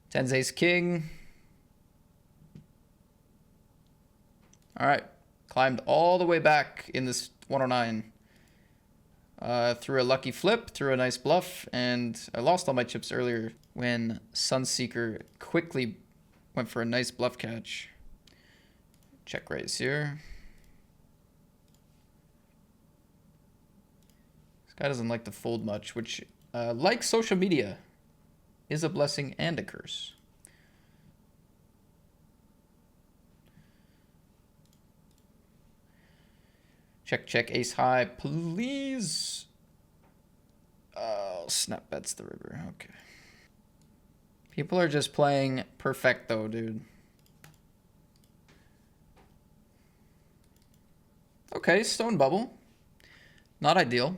Tens ace king. All right, climbed all the way back in this 109. Threw a lucky flip, threw a nice bluff, and I lost all my chips earlier when Sunseeker quickly went for a nice bluff catch. Check raise here. This guy doesn't like to fold much, which, like social media, is a blessing and a curse. Check, check, ace high, please. Oh, snap bets the river. Okay. People are just playing perfecto, dude. Okay, stone bubble. Not ideal.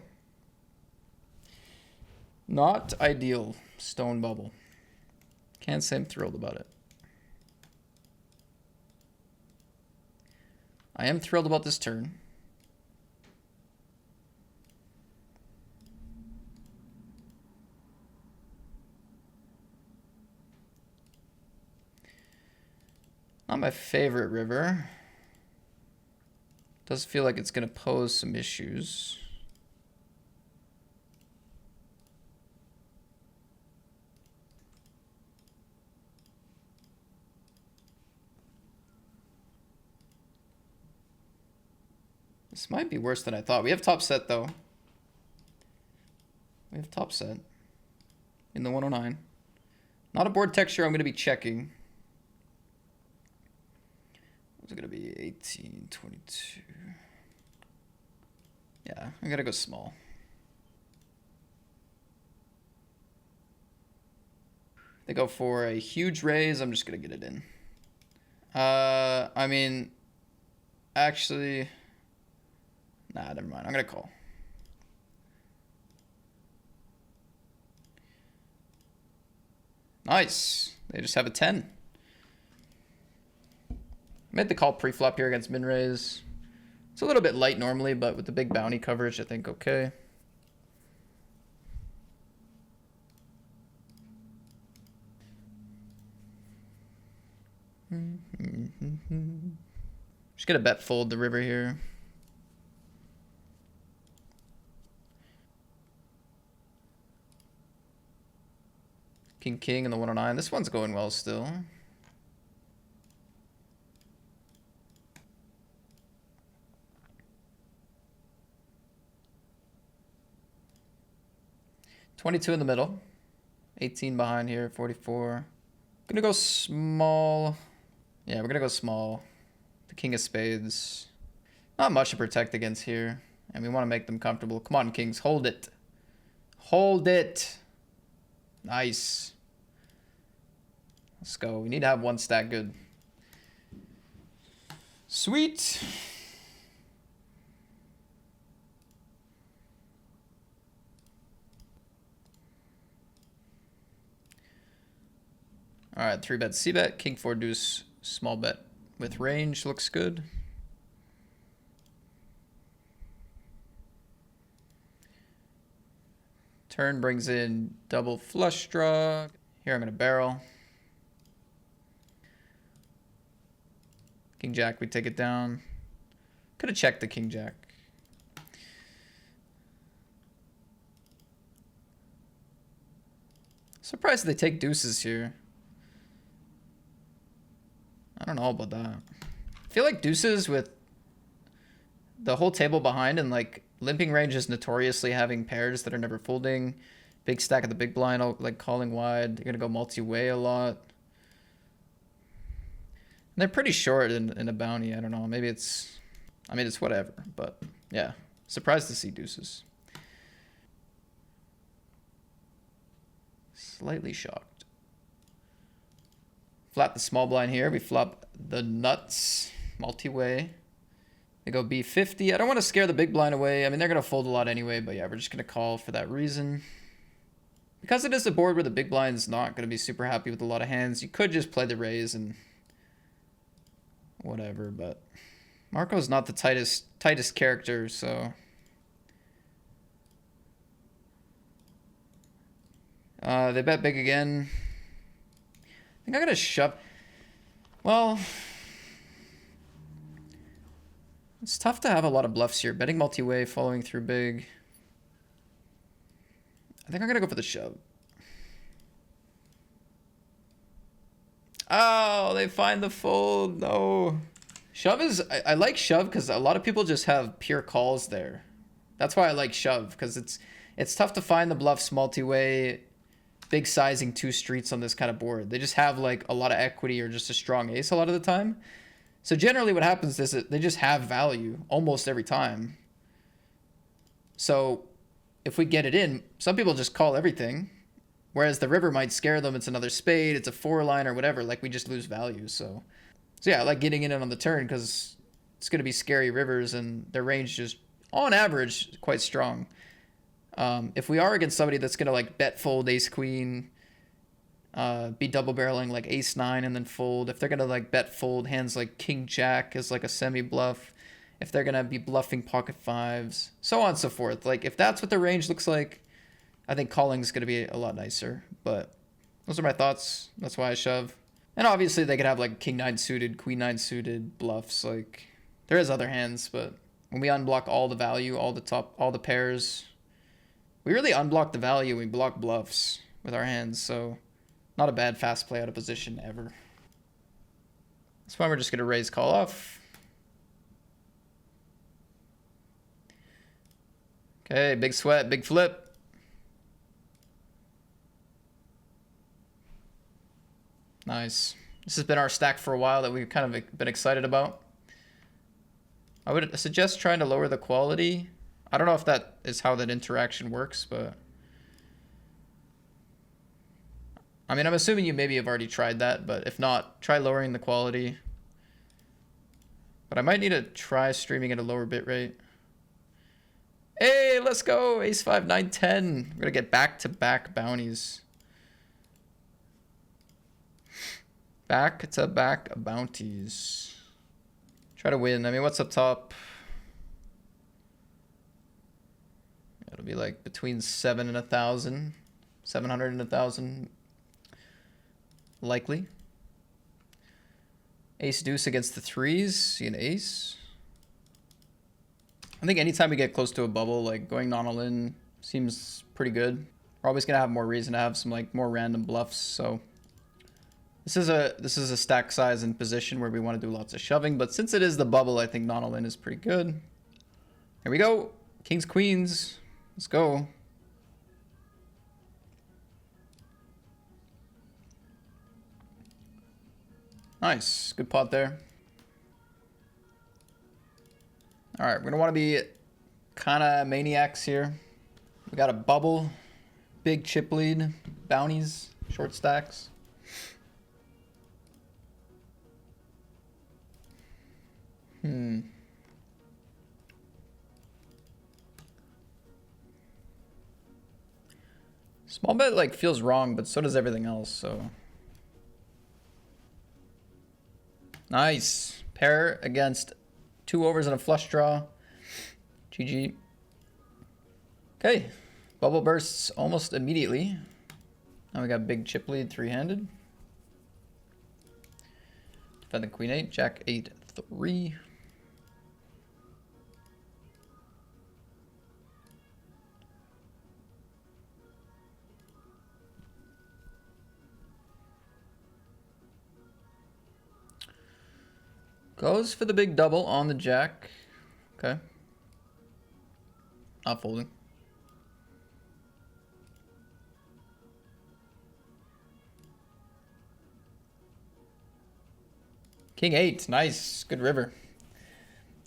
Not ideal, stone bubble. Can't say I'm thrilled about it. I am thrilled about this turn. Not my favorite river. Does feel like it's going to pose some issues. This might be worse than I thought. We have top set, though. We have top set in the 109. Not a board texture I'm going to be checking. What's it going to be? 18, 22. Yeah, I got to go small. They go for a huge raise. I'm just going to get it in. I mean, actually, nah, never mind. I'm going to call. Nice. They just have a 10. Made the call pre-flop here against min-raise. It's a little bit light normally, but with the big bounty coverage, I think okay. Just gonna bet fold the river here. King, king, and the 109. This one's going well still. $22 in the middle. 18 behind here, 44. Gonna go small. Yeah, we're gonna go small. The king of spades. Not much to protect against here. And we want to make them comfortable. Come on, kings, hold it. Hold it. Nice. Let's go. We need to have one stack good. Sweet. All right, 3-bet, c-bet, king 4 deuce, small bet with range, looks good. Turn brings in double flush draw. Here I'm gonna barrel. King jack, we take it down. Could have checked the king jack. Surprised they take deuces here. I don't know about that. I feel like deuces with the whole table behind and like limping range is notoriously having pairs that are never folding. Big stack of the big blind, like calling wide. You're gonna go multi-way a lot. And they're pretty short in a bounty. I don't know. Maybe it's, I mean, it's whatever. But yeah, surprised to see deuces. Slightly shocked. Flat the small blind here. We flop the nuts. Multi-way. They go B50. I don't want to scare the big blind away. I mean, they're going to fold a lot anyway. But yeah, we're just going to call for that reason. Because it is a board where the big blind is not going to be super happy with a lot of hands, you could just play the raise and whatever. But Marco's not the tightest character, so... they bet big again. think I'm gonna shove. Well, it's tough to have a lot of bluffs here. Betting multi-way, following through big. I think I'm gonna go for the shove. Oh, they find the fold. No. Shove is, I like shove because a lot of people just have pure calls there. That's why I like shove, because it's tough to find the bluffs multi-way, big sizing two streets on this kind of board. They just have like a lot of equity or just a strong ace a lot of the time. So generally what happens is that they just have value almost every time. So if we get it in, some people just call everything. Whereas the river might scare them. It's another spade. It's a 4-line or whatever. Like, we just lose value. So yeah, I like getting in it on the turn because it's going to be scary rivers and their range just, on average, quite strong. If we are against somebody that's going to, like, bet fold ace queen, be double barreling, like, ace 9 and then fold. If they're going to, like, bet fold hands like king jack as, like, a semi-bluff. If they're going to be bluffing pocket fives. So on and so forth. Like, if that's what the range looks like, I think calling is going to be a lot nicer, but those are my thoughts. That's why I shove. And obviously they could have like king 9 suited, queen 9 suited bluffs. Like, there is other hands, but when we unblock all the value, all the pairs, we really unblock the value. We block bluffs with our hands. So not a bad fast play out of position ever. That's why we're just going to raise call off. Okay, big sweat, big flip. Nice. This has been our stack for a while that we've kind of been excited about. I would suggest trying to lower the quality. I don't know if that is how that interaction works, but I mean, I'm assuming you maybe have already tried that, but if not, try lowering the quality. But I might need to try streaming at a lower bit rate. Hey, let's go. Ace 5, 9, 10. We're gonna get back-to-back bounties. Back-to-back bounties. Try to win. I mean, what's up top? It'll be like between 7 and 1,000. 700 and 1,000. Likely. Ace deuce against the threes. See an ace. I think anytime we get close to a bubble, like going non-all-in seems pretty good. We're always gonna have more reason to have some like more random bluffs, so. This is a stack size and position where we want to do lots of shoving, but since it is the bubble, I think non-all-in is pretty good. Here we go. Kings, queens. Let's go. Nice. Good pot there. All right, we're going to want to be kind of maniacs here. We got a bubble, big chip lead, bounties, short stacks. Small bet like feels wrong, but so does everything else, so. Nice. Pair against 2 overs and a flush draw. GG. Okay. Bubble bursts almost immediately. Now we got big chip lead, 3-handed. Defend the queen 8, jack 8, 3. Goes for the big double on the jack. Okay. Not folding. King 8, nice, good river.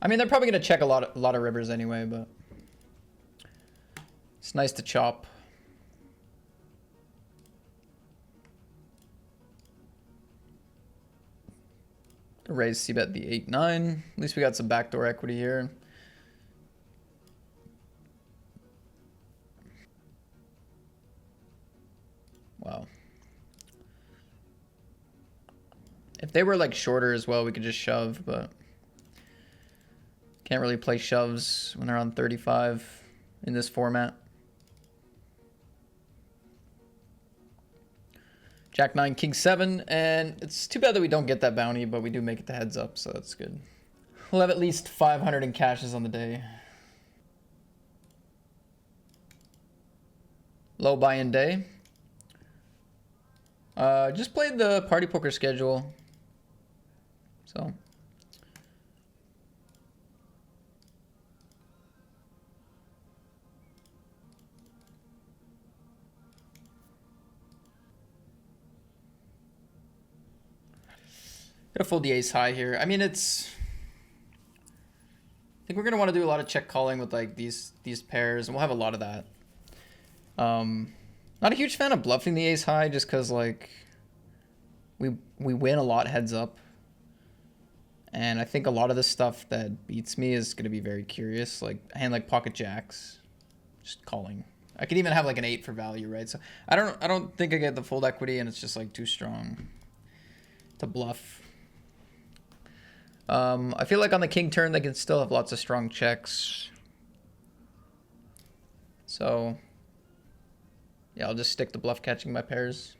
I mean, they're probably gonna check a lot of rivers anyway, but it's nice to chop. Raise c-bet the 8-9. At least we got some backdoor equity here. Wow. If they were like shorter as well, we could just shove, but can't really play shoves when they're on 35 in this format. Jack 9, King 7, and it's too bad that we don't get that bounty, but we do make it to heads up, so that's good. We'll have at least 500 in cashes on the day. Low buy-in day. Just played the party poker schedule. So. Gonna fold the ace high here. I mean, it's... I think we're gonna want to do a lot of check calling with like these pairs, and we'll have a lot of that. Not a huge fan of bluffing the ace high, just because like we win a lot heads up, and I think a lot of the stuff that beats me is gonna be very curious, like a hand like pocket jacks, just calling. I could even have like an 8 for value, right? So I don't think I get the fold equity, and it's just like too strong to bluff. I feel like on the king turn they can still have lots of strong checks. So yeah, I'll just stick to bluff catching my pairs.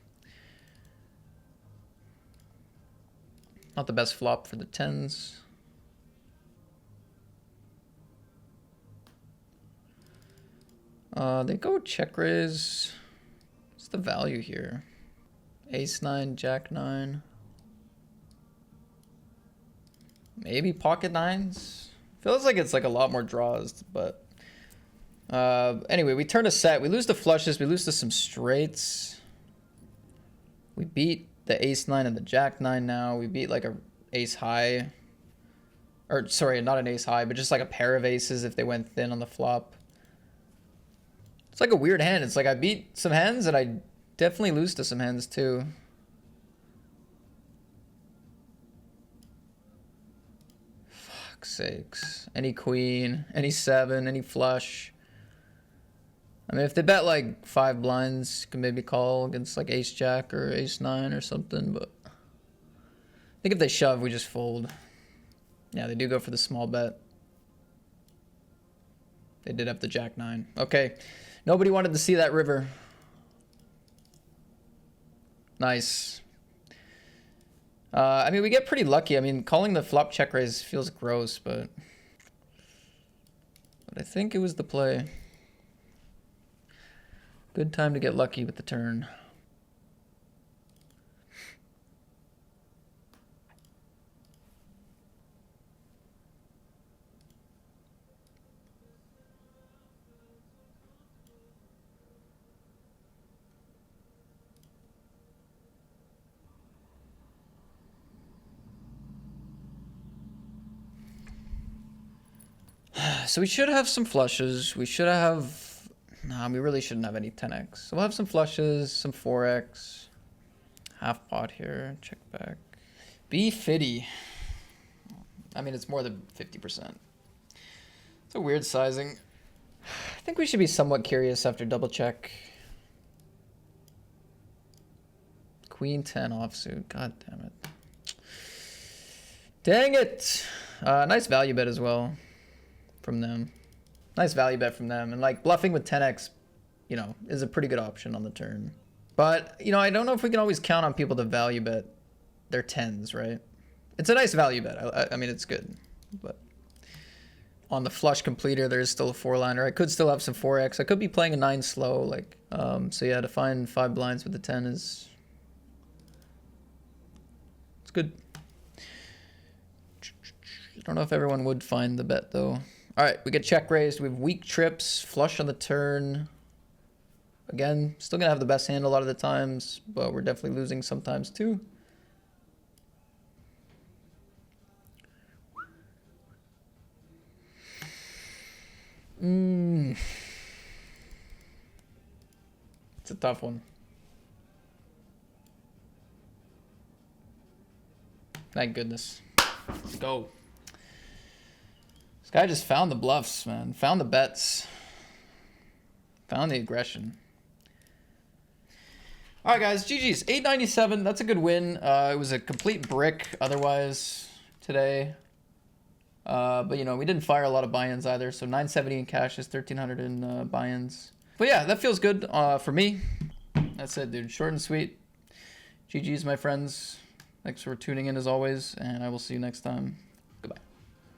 Not the best flop for the 10s. They go check raise. What's the value here? Ace 9, Jack 9. Maybe pocket 9s. Feels like it's like a lot more draws, but anyway, we turn a set. We lose the flushes. We lose to some straights. We beat the ace 9 and the jack 9 now. We beat like a ace high, or sorry, not an ace high, but just like a pair of aces if they went thin on the flop. It's like a weird hand. It's like I beat some hands and I definitely lose to some hands too. Sakes. Any queen, any 7, any flush. I mean, if they bet like 5 blinds, you can maybe call against like ace jack or ace 9 or something, but I think if they shove, we just fold. Yeah, they do go for the small bet. They did have the jack 9. Okay, nobody wanted to see that river. Nice. I mean, we get pretty lucky. I mean, calling the flop check raise feels gross, but I think it was the play. Good time to get lucky with the turn. So we should have some flushes. We should have... Nah, we really shouldn't have any 10x. So we'll have some flushes, some 4x. Half pot here. Check back. B50. I mean, it's more than 50%. It's a weird sizing. I think we should be somewhat curious after double check. Queen 10 offsuit. God damn it. Dang it. Nice value bet as well from them. Nice value bet from them. And like bluffing with 10x, you know, is a pretty good option on the turn. But, you know, I don't know if we can always count on people to value bet their 10s, right? It's a nice value bet. I mean, it's good. But on the flush completer, there's still a 4-liner. I could still have some 4x. I could be playing a 9 slow. Like, so yeah, to find 5 blinds with the 10 is... It's good. I don't know if everyone would find the bet, though. All right, we get check raised. We have weak trips, flush on the turn. Again, still going to have the best hand a lot of the times, but we're definitely losing sometimes too. It's a tough one. Thank goodness. Let's go. This guy just found the bluffs, man. Found the bets. Found the aggression. All right, guys. GG's. 897. That's a good win. It was a complete brick otherwise today. But, you know, we didn't fire a lot of buy-ins either. So 970 in cash is 1,300 in buy-ins. But, yeah, that feels good for me. That's it, dude. Short and sweet. GG's, my friends. Thanks for tuning in as always, and I will see you next time. Goodbye.